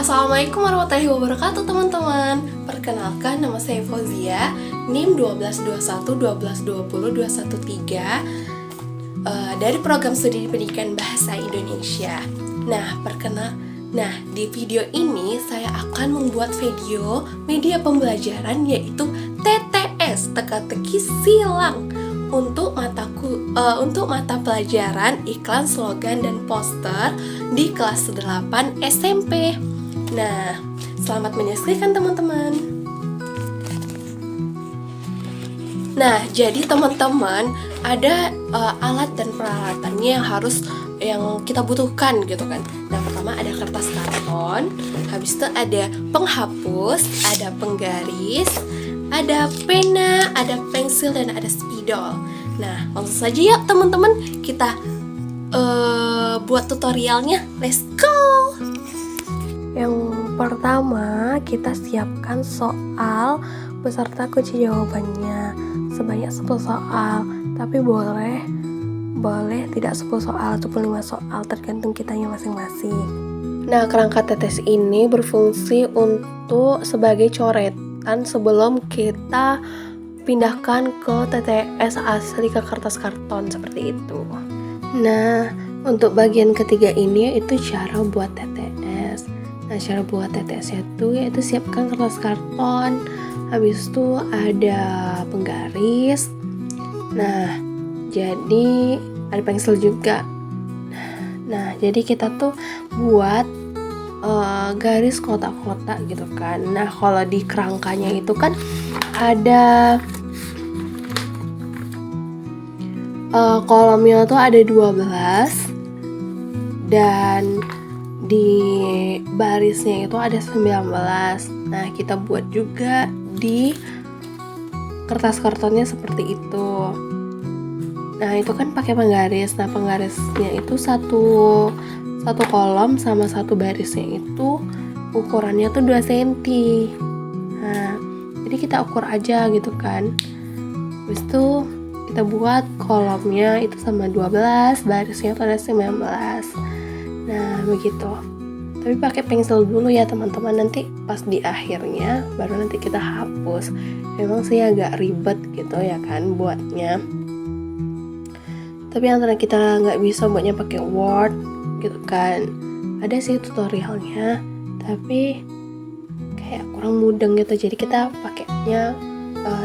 Assalamualaikum warahmatullahi wabarakatuh teman-teman. Perkenalkan, nama saya Fauzia, NIM 12121202113 dari Program Studi Pendidikan Bahasa Indonesia. Nah, di video ini saya akan membuat video media pembelajaran yaitu TTS, teka-teki silang, untuk mata pelajaran iklan, slogan, dan poster di kelas 8 SMP. Nah, selamat menyaksikan teman-teman. Nah, jadi teman-teman ada alat dan peralatannya yang kita butuhkan gitu kan. Nah, pertama ada kertas karton, habis itu ada penghapus, ada penggaris, ada pena, ada pensil, dan ada spidol. Nah, langsung saja yuk teman-teman, kita buat tutorialnya. Let's go! Yang pertama, kita siapkan soal beserta kunci jawabannya sebanyak 10 soal. Tapi boleh tidak 10 soal ataupun 5 soal, tergantung kitanya masing-masing. Nah, kerangka tetes ini berfungsi untuk sebagai coretan sebelum kita pindahkan ke TTS asli ke kertas karton seperti itu. Nah, untuk bagian ketiga ini yaitu cara buat TTS. Nah, cara buat TTS itu yaitu siapkan kertas karton, habis itu ada penggaris. Nah, jadi ada pensil juga. Nah, jadi kita tuh buat garis kotak-kotak gitu kan. Nah, kalau di kerangkanya itu kan ada kolomnya tuh ada 12 dan di barisnya itu ada 19. Nah, kita buat juga di kertas kartonnya seperti itu. Nah, itu kan pakai penggaris. Nah, penggarisnya itu satu kolom sama satu barisnya itu ukurannya tuh 2 cm. Nah, jadi kita ukur aja gitu kan. Habis itu kita buat kolomnya itu sama 12, barisnya itu ada 19. Nah, begitu. Tapi pakai pensil dulu ya teman-teman, nanti pas di akhirnya baru nanti kita hapus. Memang sih agak ribet gitu ya kan buatnya. Tapi antara kita nggak bisa buatnya pakai Word gitu kan, ada sih tutorialnya, tapi kayak kurang mudeng gitu. Jadi kita pakainya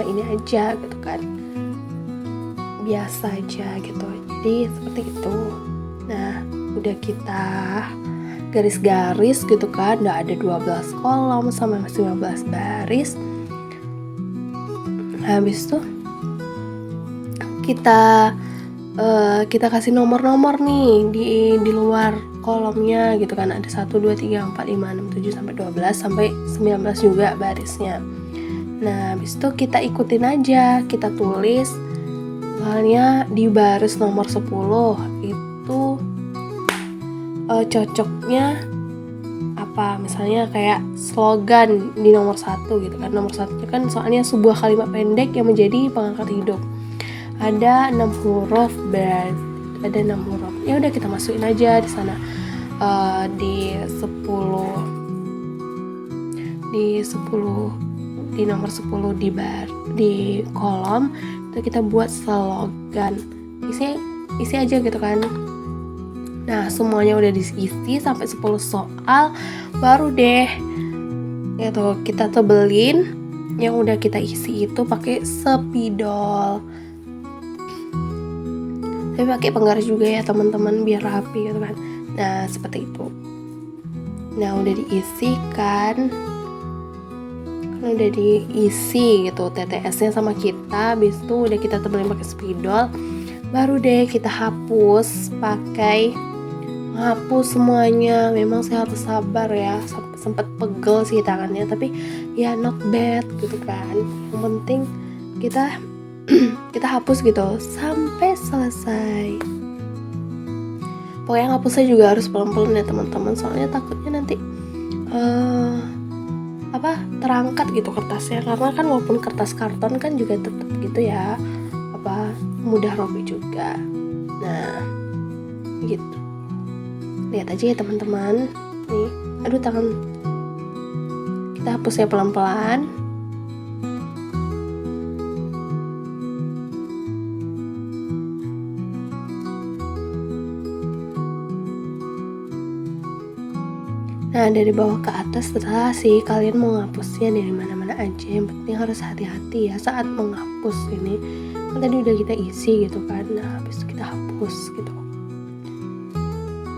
ini aja gitu kan, biasa aja gitu. Jadi seperti itu. Nah, udah kita garis-garis gitu kan, udah ada 12 kolom sama 15 baris. Habis itu kita kasih nomor-nomor nih di luar kolomnya gitu kan, ada 1, 2, 3, 4, 5, 6, 7 sampai 12 sampai 19 juga barisnya. Nah, habis itu kita ikutin aja, kita tulis misalnya di baris nomor 10 itu cocoknya apa, misalnya kayak slogan di nomor 1 gitu kan. Nomor 1 kan soalnya sebuah kalimat pendek yang menjadi pengangkat hidup. Ada 6 huruf, ada 6 huruf. Ya udah kita masukin aja di sana. Di nomor 10 di kolom itu kita buat slogan. Isi aja gitu kan. Nah, semuanya udah diisi sampai 10 soal, baru deh gitu kita tebelin yang udah kita isi itu pakai spidol. Tapi pakai penggaris juga ya teman-teman biar rapi gitu kan. Nah, seperti itu. Nah, udah diisi kan udah diisi gitu TTS-nya sama kita. Habis itu udah kita tebelin pakai spidol, baru deh kita hapus semuanya. Memang saya harus sabar ya, sempet pegel sih tangannya, tapi ya not bad gitu kan. Yang penting kita hapus gitu sampai selesai. Pokoknya hapusnya juga harus pelan-pelan ya teman-teman, soalnya takutnya nanti terangkat gitu kertasnya, karena kan walaupun kertas karton kan juga tetap gitu ya mudah robek juga. Nah, gitu. Lihat aja ya teman-teman. Nih, aduh tangan Kita hapusnya pelan-pelan. Nah, dari bawah ke atas terserah sih kalian mau ngapusnya dari mana-mana aja. Yang penting harus hati-hati ya saat menghapus ini. Kan tadi udah kita isi gitu kan. Nah, habis itu kita hapus gitu.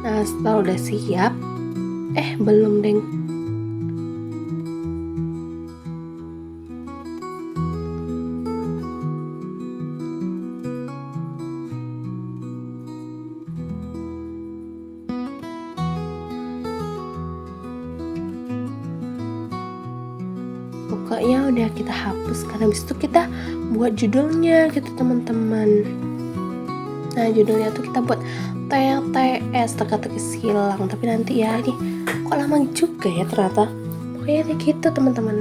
Nah, setelah udah siap, belum deng. Pokoknya udah kita hapus, karena habis itu kita buat judulnya gitu teman-teman. Nah, judulnya tuh kita buat TTS, teka-teki silang. Tapi nanti ya, ini kok lama juga ya ternyata. Pokoknya kayak gitu teman-teman.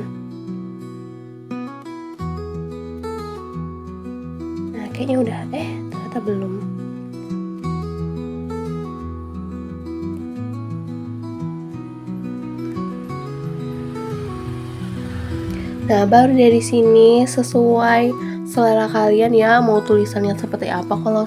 Nah, kayaknya udah, ternyata belum. Nah, baru dari sini sesuai selera kalian ya, mau tulisannya seperti apa. Kalau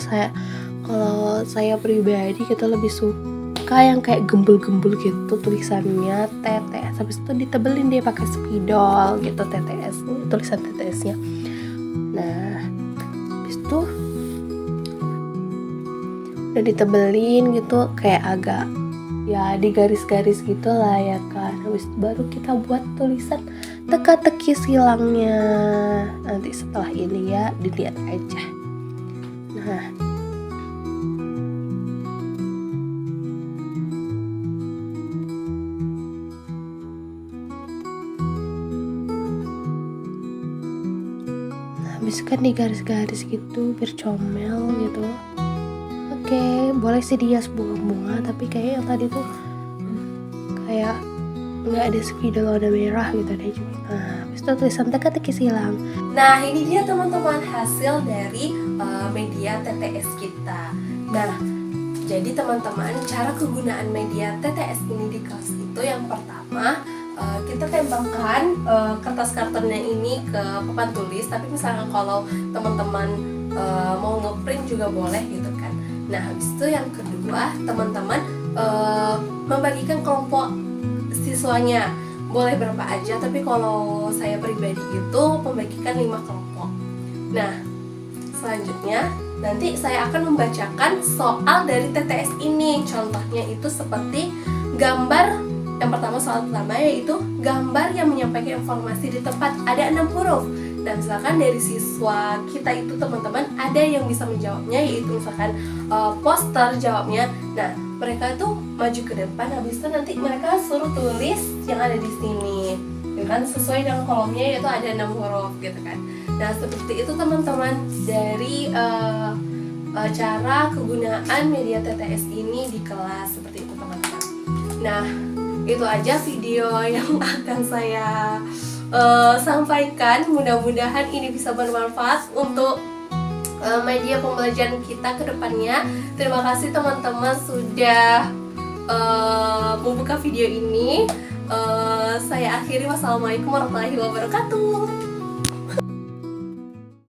saya pribadi kita lebih suka yang kayak gembul-gembul gitu tulisannya TTS. Habis itu ditebelin deh pakai spidol gitu TTS, tulisan TTS-nya. Nah, habis itu udah ditebelin gitu kayak agak ya di garis-garis gitu lah ya kan. Habis itu baru kita buat tulisan teka-teki silangnya. Nanti setelah ini ya dilihat aja. Nah, habis kan di garis-garis gitu biar comel gitu. Oke, boleh sih dihias bunga-bunga, tapi kayak yang tadi tuh kayak nggak ada spidol warna merah gitu deh. Nah, habis itu tulisan teka-teki silang. Nah, ini dia teman-teman hasil dari media TTS kita. Nah, jadi teman-teman, cara kegunaan media TTS ini di kelas itu yang pertama, kita tempelkan kertas kartonnya ini ke papan tulis. Tapi misalkan kalau teman-teman mau ngeprint juga boleh gitu kan. Nah, habis itu yang kedua, teman-teman membagikan kelompok siswanya. Boleh berapa aja, tapi kalau saya pribadi itu membagikan 5 kelompok. Nah, selanjutnya nanti saya akan membacakan soal dari TTS ini. Contohnya itu seperti gambar. Yang pertama, soal pertama yaitu gambar yang menyampaikan informasi di tempat ada 6 huruf. Dan misalkan dari siswa kita itu teman-teman ada yang bisa menjawabnya, yaitu misalkan poster jawabnya. Nah, mereka tuh maju ke depan, habis itu nanti mereka suruh tulis yang ada di sini, ya kan, sesuai dengan kolomnya yaitu ada 6 huruf gitu kan. Nah, seperti itu teman-teman dari cara kegunaan media TTS ini di kelas, seperti itu teman-teman. Nah, itu aja video yang akan saya sampaikan. Mudah-mudahan ini bisa bermanfaat untuk media pembelajaran kita ke depannya. Terima kasih teman-teman sudah membuka video ini. Saya akhiri. Wassalamualaikum warahmatullahi wabarakatuh.